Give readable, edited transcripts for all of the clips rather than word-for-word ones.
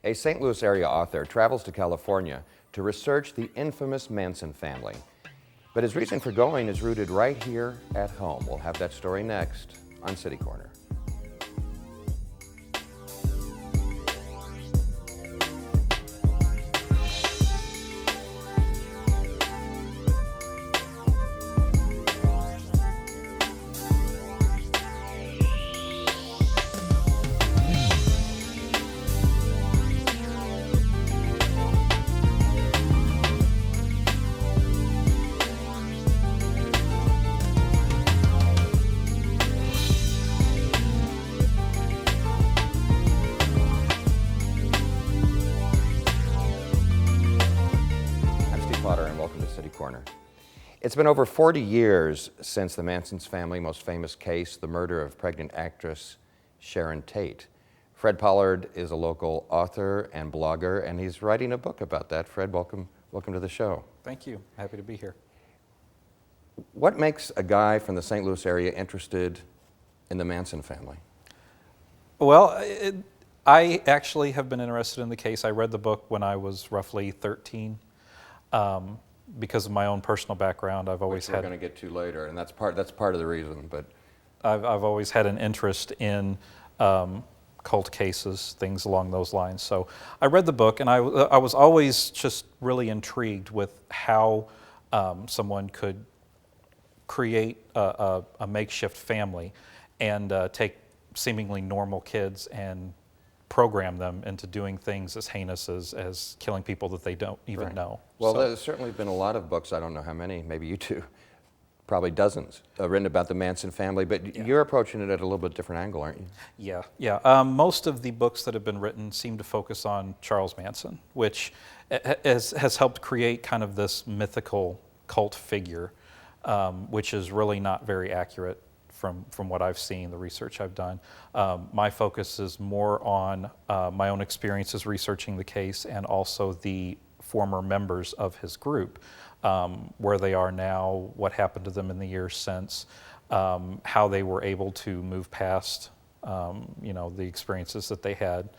A St. Louis area author travels to California to research the infamous Manson family. But his reason for going is rooted right here at home. We'll have that story next on City Corner. And welcome to City Corner. It's been over 40 years since the Manson's family most famous case, the murder of pregnant actress Sharon Tate. Fred Pollard is a local author and blogger, and he's writing a book about that. Fred, welcome to the show. Thank you. Happy to be here. What makes a guy from the St. Louis area interested in the Manson family? Well, I actually have been interested in the case. I read the book when I was roughly 13. Because of my own personal background, I've always Which we're going to get to later, and that's part of the reason. But I've always had an interest in cult cases, things along those lines. So I read the book, and I was always just really intrigued with how someone could create a makeshift family and take seemingly normal kids and program them into doing things as heinous as killing people that they don't even know. Well, there's certainly been a lot of books, I don't know how many, maybe you two, probably dozens, written about the Manson family, but you're approaching it at a little bit different angle, aren't you? Yeah. Most of the books that have been written seem to focus on Charles Manson, which has helped create kind of this mythical cult figure, which is really not very accurate from what I've seen, the research I've done. My focus is more on my own experiences researching the case and also the former members of his group, where they are now, what happened to them in the years since, how they were able to move past the experiences that they had.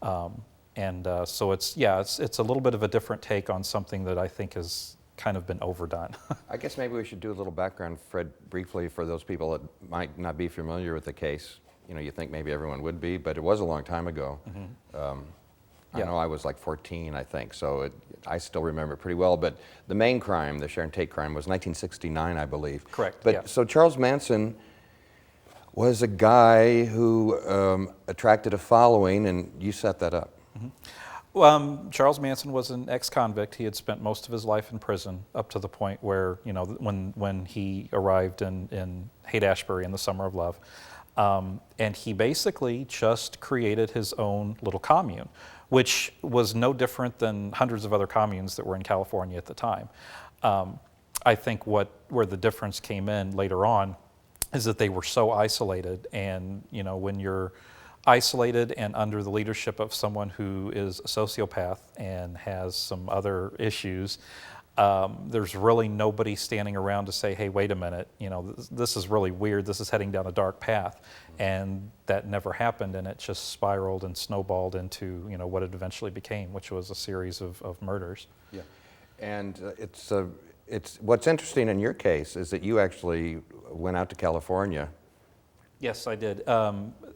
So it's a little bit of a different take on something that I think has kind of been overdone. I guess maybe we should do a little background, Fred, briefly for those people that might not be familiar with the case. You think maybe everyone would be, but it was a long time ago. Mm-hmm. I know I was like 14, I think, so I still remember it pretty well. But the main crime, the Sharon Tate crime, was 1969, I believe. Correct. But so Charles Manson was a guy who attracted a following, and you set that up. Mm-hmm. Charles Manson was an ex-convict. He had spent most of his life in prison up to the point where, when he arrived in Haight-Ashbury in the Summer of Love. And he basically just created his own little commune, which was no different than hundreds of other communes that were in California at the time. I think where the difference came in later on is that they were so isolated, and when you're isolated and under the leadership of someone who is a sociopath and has some other issues, there's really nobody standing around to say, hey, wait a minute, this is really weird, this is heading down a dark path. And that never happened, and it just spiraled and snowballed into what it eventually became, which was a series of murders. Yeah, and it's what's interesting in your case is that you actually went out to California. Yes, I did.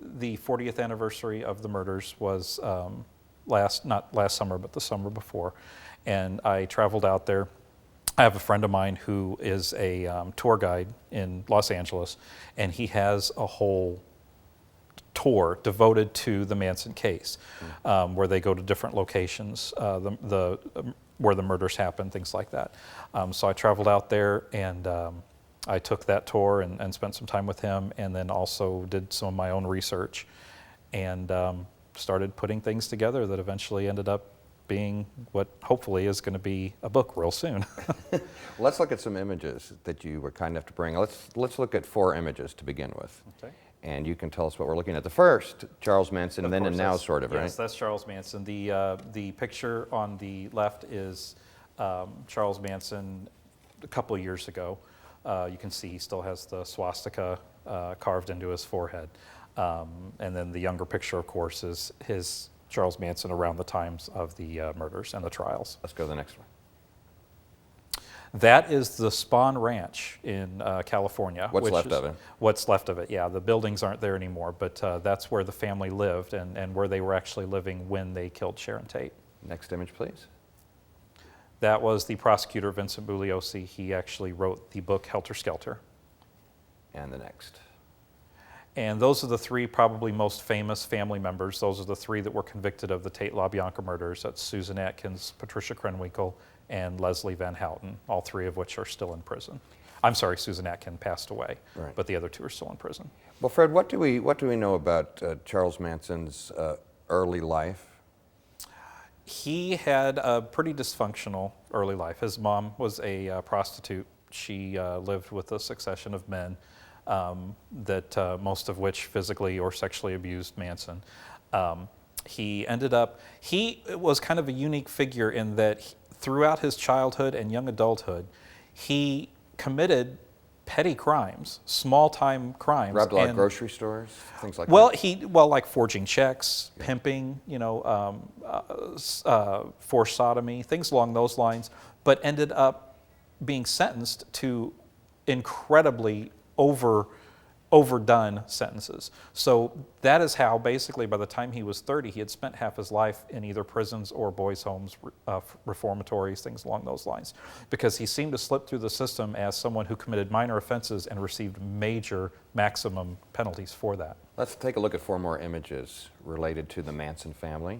The 40th anniversary of the murders was not last summer, but the summer before. And I traveled out there. I have a friend of mine who is a tour guide in Los Angeles, and he has a whole tour devoted to the Manson case, where they go to different locations, where the murders happened, things like that. So I traveled out there, and I took that tour and spent some time with him, and then also did some of my own research and started putting things together that eventually ended up being what hopefully is going to be a book real soon. Let's look at some images that you were kind enough to bring. Let's look at 4 images to begin with. Okay. And you can tell us what we're looking at. The first, Charles Manson, and then and now, sort of, right? Yes, that's Charles Manson. The picture on the left is Charles Manson a couple of years ago. You can see he still has the swastika carved into his forehead. And then the younger picture, of course, is his Charles Manson around the times of the murders and the trials. Let's go to the next one. That is the Spahn Ranch in California. What's left of it? What's left of it, yeah. The buildings aren't there anymore, but that's where the family lived and where they were actually living when they killed Sharon Tate. Next image, please. That was the prosecutor, Vincent Bugliosi. He actually wrote the book Helter Skelter. And the next. And those are the three probably most famous family members. Those are the three that were convicted of the Tate LaBianca murders. That's Susan Atkins, Patricia Krenwinkel, and Leslie Van Houten, all three of which are still in prison. I'm sorry, Susan Atkins passed away, right, but the other two are still in prison. Well, Fred, what do we know about Charles Manson's early life? He had a pretty dysfunctional early life. His mom was a prostitute. She lived with a succession of men that most of which physically or sexually abused Manson. He was kind of a unique figure in that throughout his childhood and young adulthood, he committed petty crimes, small-time crimes. Robbed a lot of grocery stores, things like well, that? Like forging checks, yeah, pimping, forced sodomy, things along those lines, but ended up being sentenced to incredibly overdone sentences. So that is how basically by the time he was 30, he had spent half his life in either prisons or boys' homes, reformatories, things along those lines, because he seemed to slip through the system as someone who committed minor offenses and received major maximum penalties for that. Let's take a look at 4 more images related to the Manson family.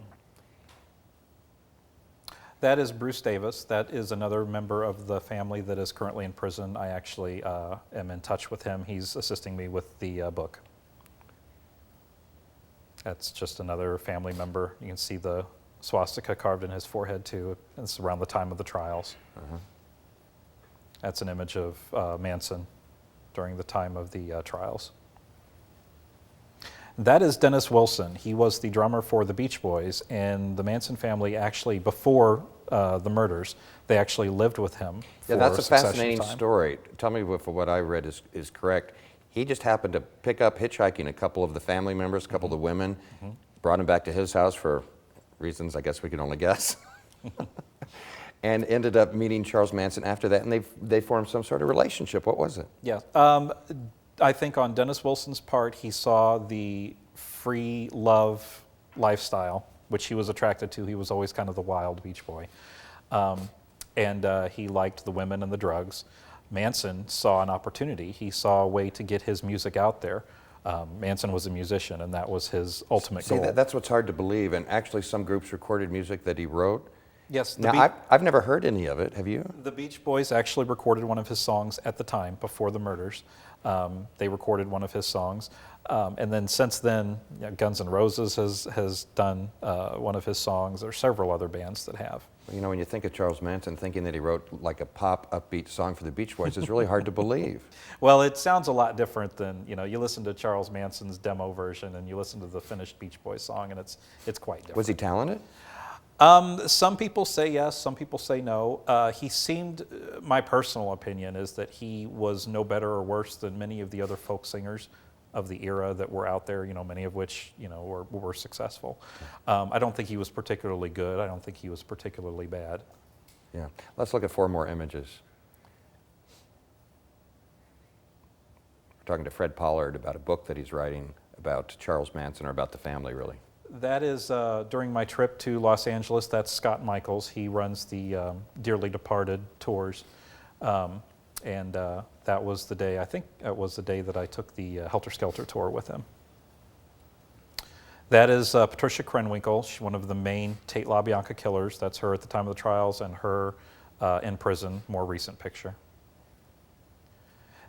That is Bruce Davis. That is another member of the family that is currently in prison. I actually am in touch with him. He's assisting me with the book. That's just another family member. You can see the swastika carved in his forehead too. It's around the time of the trials. That's an image of Manson during the time of the trials. That is Dennis Wilson. He was the drummer for the Beach Boys, and the Manson family actually, before the murders, they actually lived with him for Yeah, that's a fascinating time. story. Tell me if what I read is correct. He just happened to pick up hitchhiking a couple of the family members, a couple of the women, brought them back to his house for reasons I guess we can only guess, and ended up meeting Charles Manson after that, and they formed some sort of relationship. What was it? Yeah. I think on Dennis Wilson's part, he saw the free love lifestyle, which he was attracted to. He was always kind of the wild beach boy. And he liked the women and the drugs. Manson saw an opportunity. He saw a way to get his music out there. Manson was a musician, and that was his ultimate goal. See, that's what's hard to believe. And actually, some groups recorded music that he wrote. Yes. Now, I've never heard any of it. Have you? The Beach Boys actually recorded one of his songs at the time, before the murders. They recorded one of his songs. And then since then, Guns N' Roses has done one of his songs. There are several other bands that have. You know, when you think of Charles Manson, thinking that he wrote like a pop, upbeat song for the Beach Boys is really hard to believe. Well, it sounds a lot different than, you listen to Charles Manson's demo version and you listen to the finished Beach Boys song, and it's quite different. Was he talented? Some people say yes, some people say no. He seemed, my personal opinion is that he was no better or worse than many of the other folk singers of the era that were out there, many of which, were successful. I don't think he was particularly good. I don't think he was particularly bad. Yeah. Let's look at 4 more images. We're talking to Fred Pollard about a book that he's writing about Charles Manson, or about the family, really. That is during my trip to Los Angeles. That's Scott Michaels. He runs the Dearly Departed tours. And that was the day, I think that was the day that I took the Helter Skelter tour with him. That is Patricia Krenwinkel. She's one of the main Tate LaBianca killers. That's her at the time of the trials, and her in prison, more recent picture.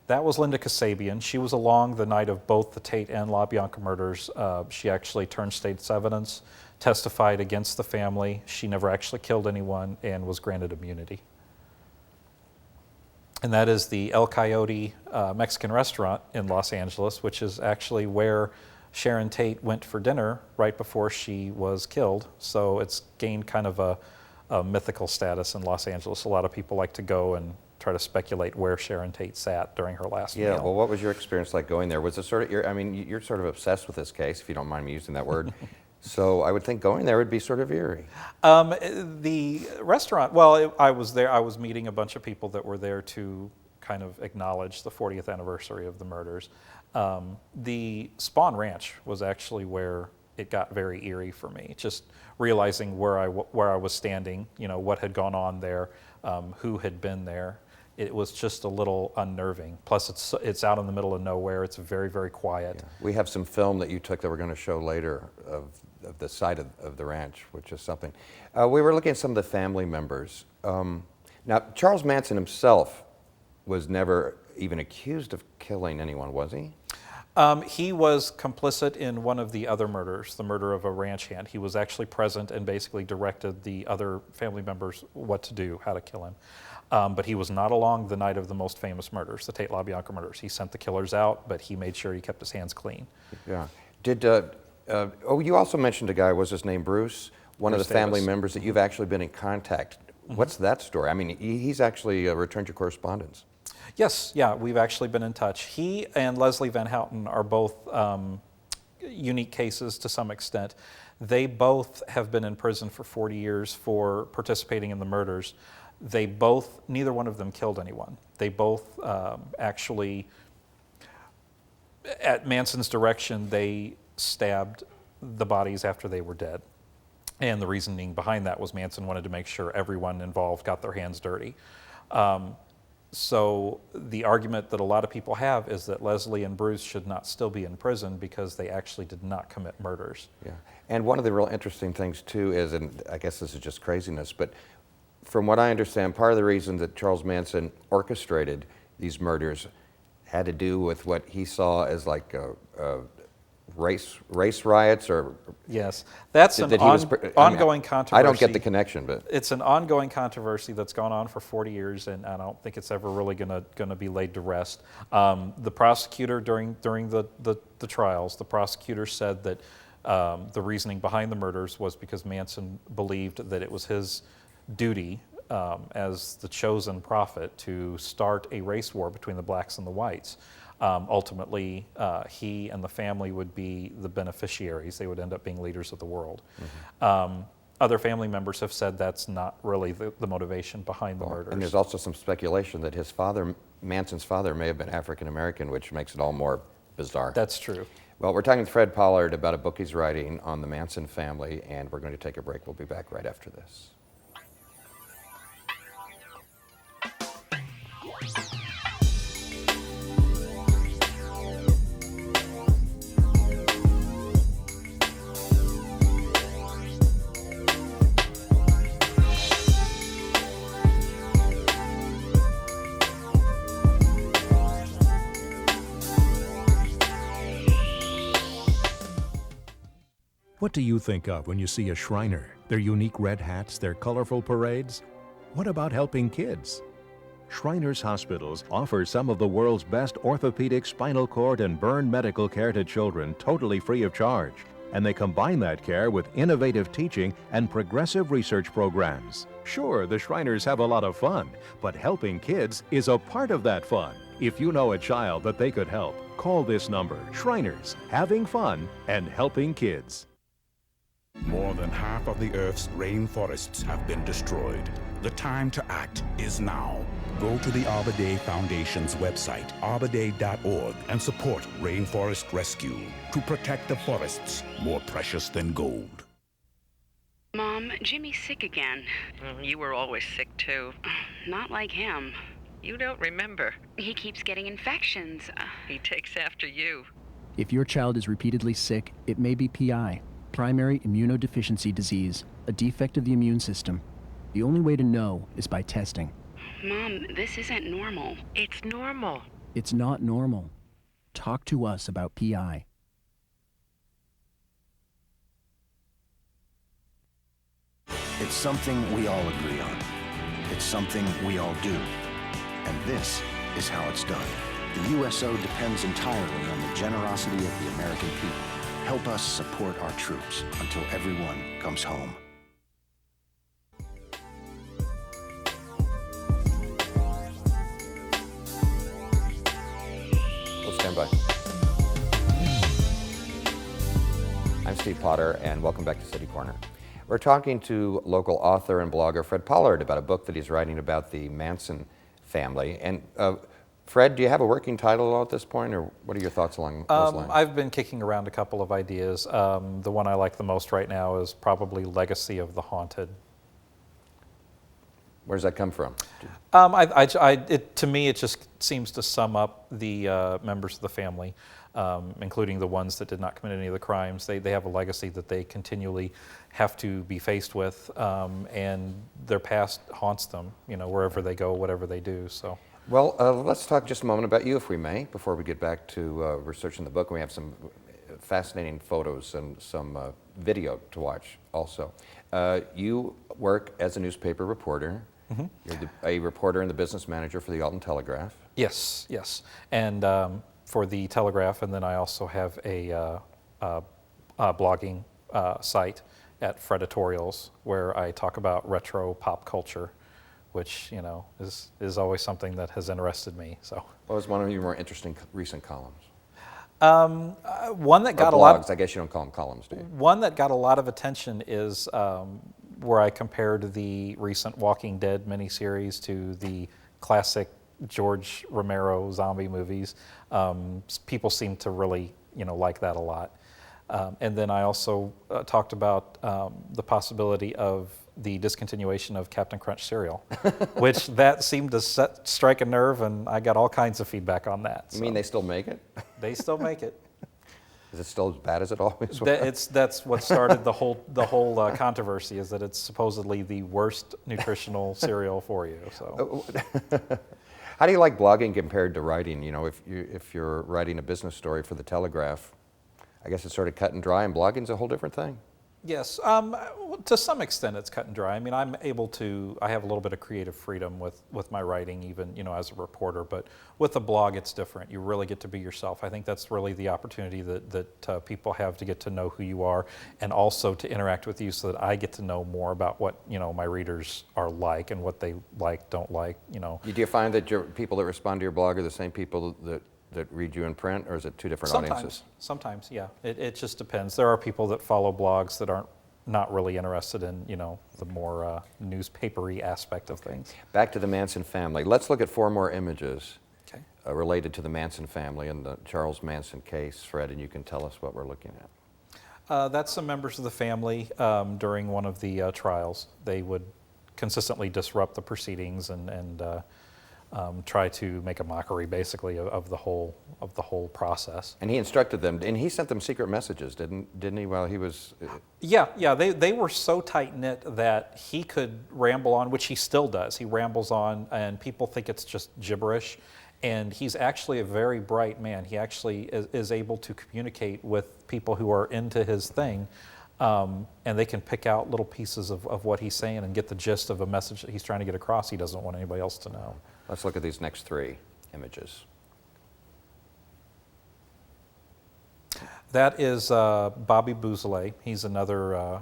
That was Linda Kasabian. She was along the night of both the Tate and LaBianca murders. She actually turned state's evidence, testified against the family. She never actually killed anyone and was granted immunity. And that is the El Coyote Mexican restaurant in Los Angeles, which is actually where Sharon Tate went for dinner right before she was killed. So it's gained kind of a mythical status in Los Angeles. A lot of people like to go and try to speculate where Sharon Tate sat during her last meal. Yeah, well, what was your experience like going there? Was it sort of, you're sort of obsessed with this case, if you don't mind me using that word. So I would think going there would be sort of eerie. The restaurant, well, I was there. I was meeting a bunch of people that were there to kind of acknowledge the 40th anniversary of the murders. The Spawn Ranch was actually where it got very eerie for me. Just realizing where I was standing, what had gone on there, who had been there. It was just a little unnerving. Plus, it's out in the middle of nowhere. It's very, very quiet. Yeah. We have some film that you took that we're going to show later of the site of the ranch, which is something. We were looking at some of the family members. Now, Charles Manson himself was never even accused of killing anyone, was he? He was complicit in one of the other murders, the murder of a ranch hand. He was actually present and basically directed the other family members what to do, how to kill him. But he was not along the night of the most famous murders, the Tate LaBianca murders. He sent the killers out, but he made sure he kept his hands clean. Yeah. You also mentioned a guy, was his name Bruce? One Bruce of the family Davis. members that you've actually been in contact. What's that story? I mean, he's actually returned your correspondence. Yes, yeah, we've actually been in touch. He and Leslie Van Houten are both unique cases to some extent. They both have been in prison for 40 years for participating in the murders. Neither one of them killed anyone. They both actually, at Manson's direction, they stabbed the bodies after they were dead. And the reasoning behind that was Manson wanted to make sure everyone involved got their hands dirty. So the argument that a lot of people have is that Leslie and Bruce should not still be in prison because they actually did not commit murders. Yeah, and one of the real interesting things too is, and I guess this is just craziness, but from what I understand, part of the reason that Charles Manson orchestrated these murders had to do with what he saw as like race riots, or yes, that's an ongoing controversy. I don't get the connection, but it's an ongoing controversy that's gone on for 40 years, and I don't think it's ever really going to be laid to rest. The prosecutor during the trials, the prosecutor said that the reasoning behind the murders was because Manson believed that it was his duty as the chosen prophet to start a race war between the blacks and the whites. Ultimately, he and the family would be the beneficiaries. They would end up being leaders of the world. Mm-hmm. Other family members have said that's not really the motivation behind the murders. And there's also some speculation that his father, Manson's father, may have been African American, which makes it all more bizarre. That's true. Well, we're talking with Fred Pollard about a book he's writing on the Manson family, and we're going to take a break. We'll be back right after this. What do you think of when you see a Shriner? Their unique red hats, their colorful parades? What about helping kids? Shriners Hospitals offer some of the world's best orthopedic, spinal cord, and burn medical care to children totally free of charge. And they combine that care with innovative teaching and progressive research programs. Sure, the Shriners have a lot of fun, but helping kids is a part of that fun. If you know a child that they could help, call this number. Shriners, having fun and helping kids. More than half of the Earth's rainforests have been destroyed. The time to act is now. Go to the Arbor Day Foundation's website, arborday.org, and support rainforest rescue to protect the forests more precious than gold. Mom, Jimmy's sick again. You were always sick, too. Not like him. You don't remember. He keeps getting infections. He takes after you. If your child is repeatedly sick, it may be PI, primary immunodeficiency disease, a defect of the immune system. The only way to know is by testing. Mom, this isn't normal. It's normal. It's not normal. Talk to us about PI. It's something we all agree on. It's something we all do. And this is how it's done. The USO depends entirely on the generosity of the American people. Help us support our troops until everyone comes home. We'll stand by. I'm Steve Potter, and welcome back to City Corner. We're talking to local author and blogger Fred Pollard about a book that he's writing about the Manson family. And Fred, do you have a working title at this point, or what are your thoughts along those lines? I've been kicking around a couple of ideas. The one I like the most right now is probably Legacy of the Haunted. Where does that come from? To me, it just seems to sum up the members of the family, including the ones that did not commit any of the crimes. They have a legacy that they continually have to be faced with, and their past haunts them, wherever they go, whatever they do. So. Well, let's talk just a moment about you, if we may, before we get back to researching the book. We have some fascinating photos and some video to watch also. You work as a newspaper reporter. Mm-hmm. You're a reporter and the business manager for the Alton Telegraph. Yes. And for the Telegraph, and then I also have a blogging site at Fredatorials, where I talk about retro pop culture, which is always something that has interested me. So. What was one of your more interesting recent columns? One that got blogs, a lot. I guess you don't call them columns, do you? One that got a lot of attention is where I compared the recent Walking Dead miniseries to the classic George Romero zombie movies. People seem to really, like that a lot. And then I also talked about the possibility of the discontinuation of Captain Crunch cereal, which that seemed to strike a nerve, and I got all kinds of feedback on that. You mean they still make it? They still make it. Is it still as bad as it always was? That's what started the whole controversy, is that it's supposedly the worst nutritional cereal for you. So. How do you like blogging compared to writing? If you're writing a business story for the Telegraph, I guess it's sort of cut and dry, and blogging's a whole different thing. Yes, to some extent it's cut and dry. I mean, I have a little bit of creative freedom with my writing, even, as a reporter, but with a blog it's different. You really get to be yourself. I think that's really the opportunity that people have to get to know who you are, and also to interact with you, so that I get to know more about what, my readers are like and what they like, don't like, Do you find that your people that respond to your blog are the same people that read you in print, or is it two different audiences? Sometimes, yeah. It just depends. There are people that follow blogs that aren't not really interested in, the more newspapery aspect of things. Back to the Manson family. Let's look at 4 more images Okay. Related to the Manson family and the Charles Manson case, Fred, and you can tell us what we're looking at. That's some members of the family during one of the trials. They would consistently disrupt the proceedings and try to make a mockery, basically, of the whole process. And he instructed them, and he sent them secret messages, didn't he? While he was. Yeah. They were so tight knit that he could ramble on, which he still does. He rambles on, and people think it's just gibberish. And he's actually a very bright man. He actually is able to communicate with people who are into his thing. And they can pick out little pieces of what he's saying and get the gist of a message that he's trying to get across. He doesn't want anybody else to know. Let's look at these next 3 images. That is Bobby Bouzoulet. He's another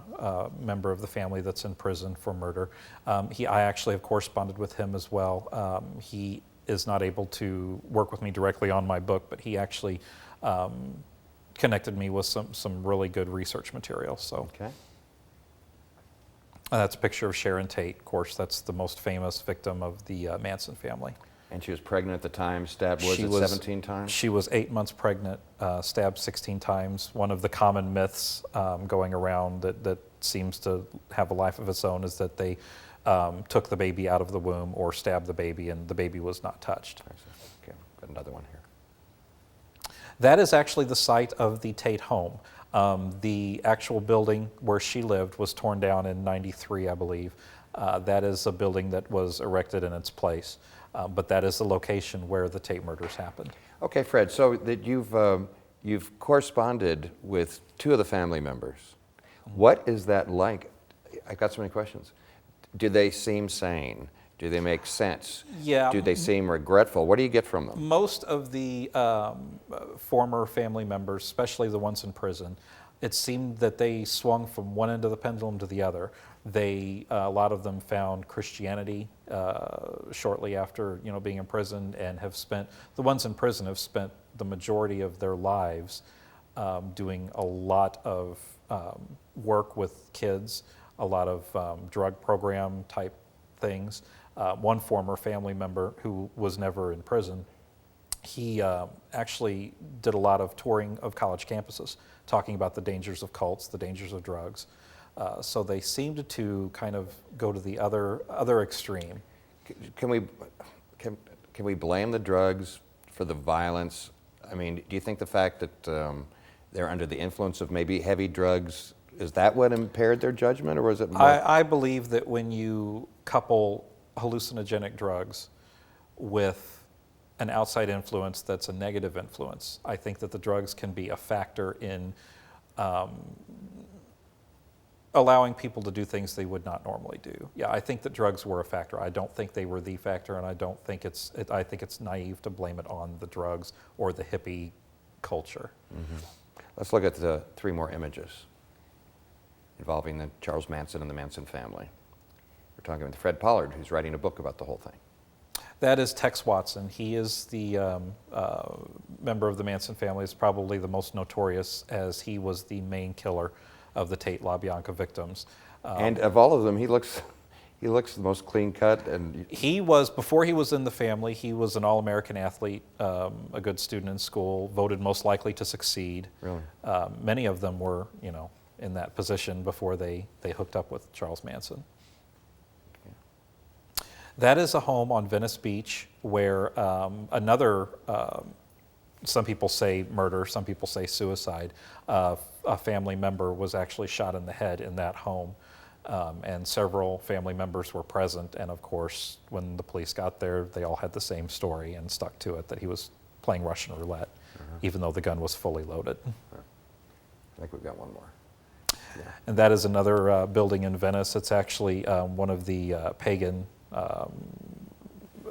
member of the family that's in prison for murder. I actually have corresponded with him as well. He is not able to work with me directly on my book, but he actually connected me with some really good research material. So. Okay. That's a picture of Sharon Tate. Of course, that's the most famous victim of the Manson family. And she was pregnant at the time, stabbed, was it 17 times? She was 8 months pregnant, stabbed 16 times. One of the common myths going around that seems to have a life of its own is that they took the baby out of the womb or stabbed the baby, and the baby was not touched. Okay, got another one here. That is actually the site of the Tate home. The actual building where she lived was torn down in '93, I believe. That is a building that was erected in its place. But that is the location where the Tate murders happened. Okay, Fred, so that you've corresponded with 2 of the family members. What is that like? I've got so many questions. Do they seem sane? Do they make sense? Yeah. Do they seem regretful? What do you get from them? Most of the former family members, especially the ones in prison, it seemed that they swung from one end of the pendulum to the other. A lot of them found Christianity shortly after being in prison, and the ones in prison have spent the majority of their lives doing a lot of work with kids, a lot of drug program type things. One former family member who was never in prison, he actually did a lot of touring of college campuses, talking about the dangers of cults, the dangers of drugs. So they seemed to kind of go to the other extreme. Can we blame the drugs for the violence? I mean, do you think the fact that they're under the influence of maybe heavy drugs, is that what impaired their judgment, or was it more? I believe that when you couple hallucinogenic drugs with an outside influence that's a negative influence, I think that the drugs can be a factor in allowing people to do things they would not normally do. Yeah, I think that drugs were a factor. I don't think they were the factor, and I don't think I think it's naive to blame it on the drugs or the hippie culture. Mm-hmm. Let's look at the 3 more images involving the Charles Manson and the Manson family. We're talking with Fred Pollard, who's writing a book about the whole thing. That is Tex Watson. He is the member of the Manson family. Is probably the most notorious, as he was the main killer of the Tate LaBianca victims. And of all of them, he looks the most clean cut. And he was, before he was in the family, he was an all-American athlete, a good student in school, voted most likely to succeed. Really? Many of them were, in that position before they hooked up with Charles Manson. Okay. That is a home on Venice Beach where another, some people say murder, some people say suicide, a family member was actually shot in the head in that home. And several family members were present, and of course, when the police got there, they all had the same story and stuck to it, that he was playing Russian roulette, even though the gun was fully loaded. I think we've got one more. Yeah. And that is another building in Venice. It's actually one of the pagan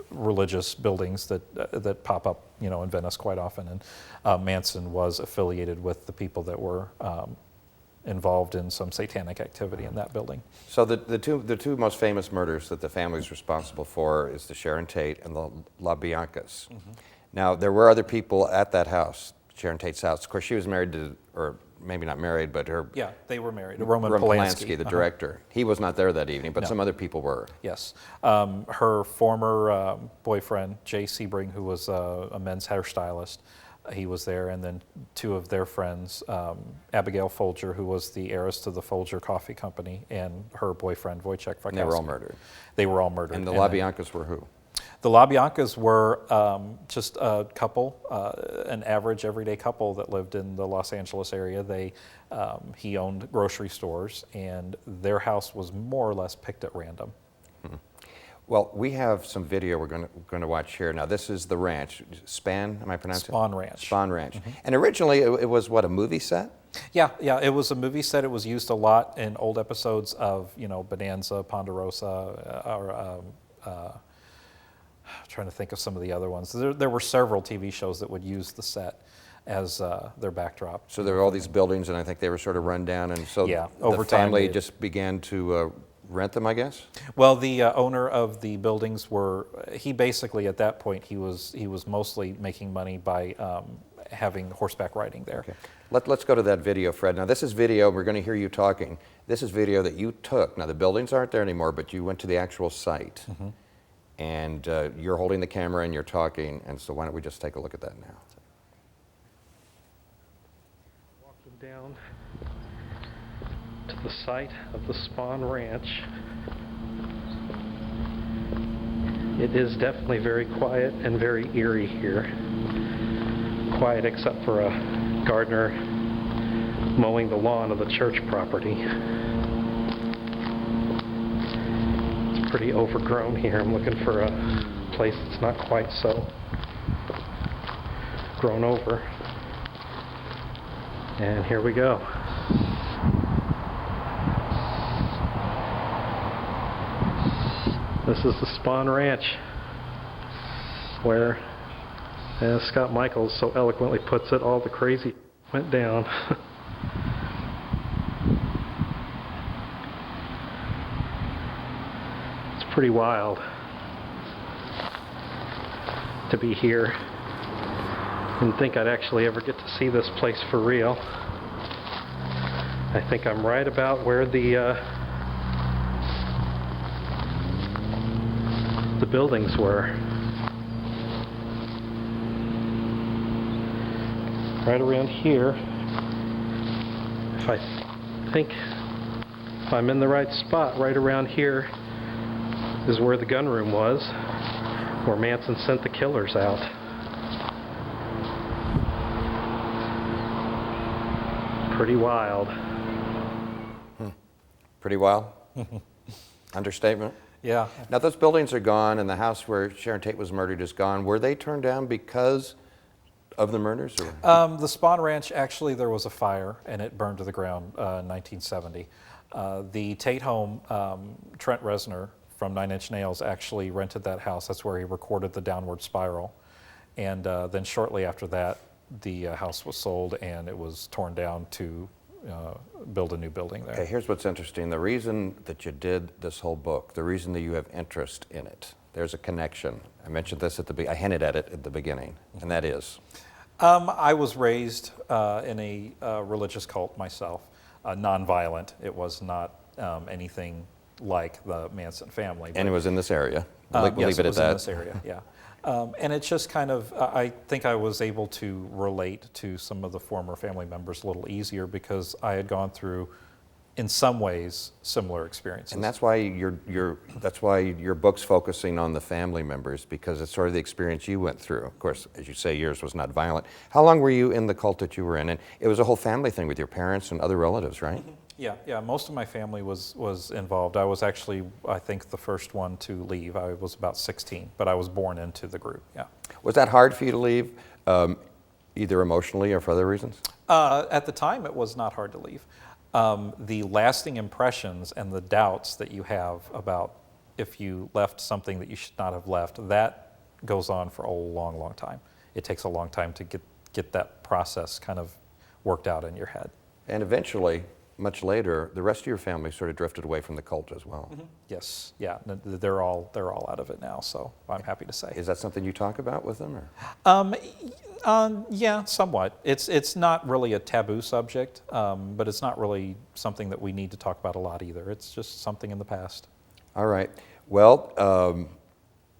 religious buildings that pop up, in Venice quite often. And Manson was affiliated with the people that were involved in some satanic activity in that building. So the two most famous murders that the family is responsible for is the Sharon Tate and the LaBiancas. Mm-hmm. Now, there were other people at that house, Sharon Tate's house. Of course, she was married to, or maybe not married, but her... Yeah, they were married. Roman Polanski, the director. He was not there that evening, but No. some other people were. Yes. Her former boyfriend, Jay Sebring, who was a men's hairstylist, he was there, and then 2 of their friends, Abigail Folger, who was the heiress to the Folger Coffee Company, and her boyfriend, Wojciech Frykowski. And they were all murdered. They were all murdered. And the LaBiancas were who? The LaBiancas were just a couple, an average everyday couple that lived in the Los Angeles area. He owned grocery stores, and their house was more or less picked at random. Mm-hmm. Well, we have some video we're going to watch here. Now, this is the ranch. Span, am I pronouncing it? Spawn Ranch. Spawn Ranch. Mm-hmm. And originally, it was, what, a movie set? Yeah, it was a movie set. It was used a lot in old episodes of, Bonanza, Ponderosa, I'm trying to think of some of the other ones. There were several TV shows that would use the set as their backdrop. So there were all these buildings, and I think they were sort of run down, and so over the family just began to rent them, I guess? Well, the owner of the buildings he basically, at that point, he was mostly making money by having horseback riding there. Okay. Let's go to that video, Fred. Now, this is video, we're going to hear you talking. This is video that you took. Now, the buildings aren't there anymore, but you went to the actual site. Mm-hmm. And you're holding the camera and you're talking, and so why don't we just take a look at that now? Walking down to the site of the Spawn Ranch. It is definitely very quiet and very eerie here. Quiet except for a gardener mowing the lawn of the church property. Pretty overgrown here. I'm looking for a place that's not quite so grown over. And here we go. This is the Spawn Ranch, where, as Scott Michaels so eloquently puts it, all the crazy went down. Pretty wild to be here. Didn't think I'd actually ever get to see this place for real. I think I'm right about where the buildings were. Right around here. If I'm in the right spot, right around here is where the gunroom was, where Manson sent the killers out. Pretty wild. Pretty wild? Understatement? Yeah. Now those buildings are gone and the house where Sharon Tate was murdered is gone. Were they turned down because of the murders? Or? The Spahn Ranch, actually there was a fire and it burned to the ground in 1970. The Tate home, Trent Reznor from Nine Inch Nails actually rented that house. That's where he recorded the downward spiral. And then shortly after that, the house was sold and it was torn down to build a new building there. Okay, here's what's interesting. The reason that you did this whole book, the reason that you have interest in it, there's a connection. I mentioned this I hinted at it at the beginning, and that is? I was raised in a religious cult myself, nonviolent. It was not anything like the Manson family. And it was in this area. Yes, leave it was at that. in this area, yeah. And it's just kind of, I think I was able to relate to some of the former family members a little easier because I had gone through, in some ways, similar experiences. And that's why your book's focusing on the family members, because it's sort of the experience you went through. Of course, as you say, yours was not violent. How long were you in the cult that you were in? And it was a whole family thing with your parents and other relatives, right? Mm-hmm. Yeah, most of my family was involved. I was actually, I think, the first one to leave. I was about 16, but I was born into the group, yeah. Was that hard for you to leave, either emotionally or for other reasons? At the time, it was not hard to leave. The lasting impressions and the doubts that you have about if you left something that you should not have left, that goes on for a long, long time. It takes a long time to get that process kind of worked out in your head. And eventually, much later, the rest of your family sort of drifted away from the cult as well. Mm-hmm. Yes, yeah, they're all out of it now, so I'm happy to say. Is that something you talk about with them? Or? Yeah, somewhat. It's not really a taboo subject, but it's not really something that we need to talk about a lot either. It's just something in the past. All right. Well,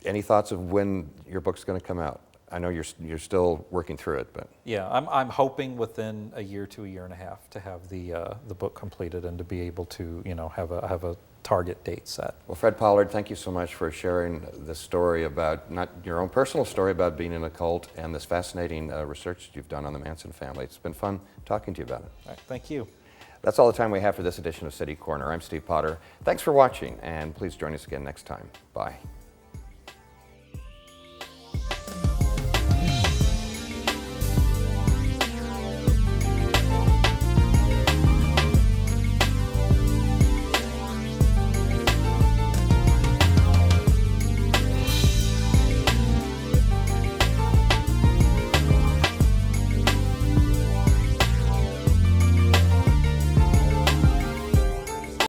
any thoughts of when your book's going to come out? I know you're still working through it, but yeah, I'm hoping within a year to a year and a half to have the book completed and to be able to have a target date set. Well, Fred Pollard, thank you so much for sharing this story about, not your own personal story about being in a cult, and this fascinating research that you've done on the Manson family. It's been fun talking to you about it. All right, thank you. That's all the time we have for this edition of City Corner. I'm Steve Potter. Thanks for watching, and please join us again next time. Bye.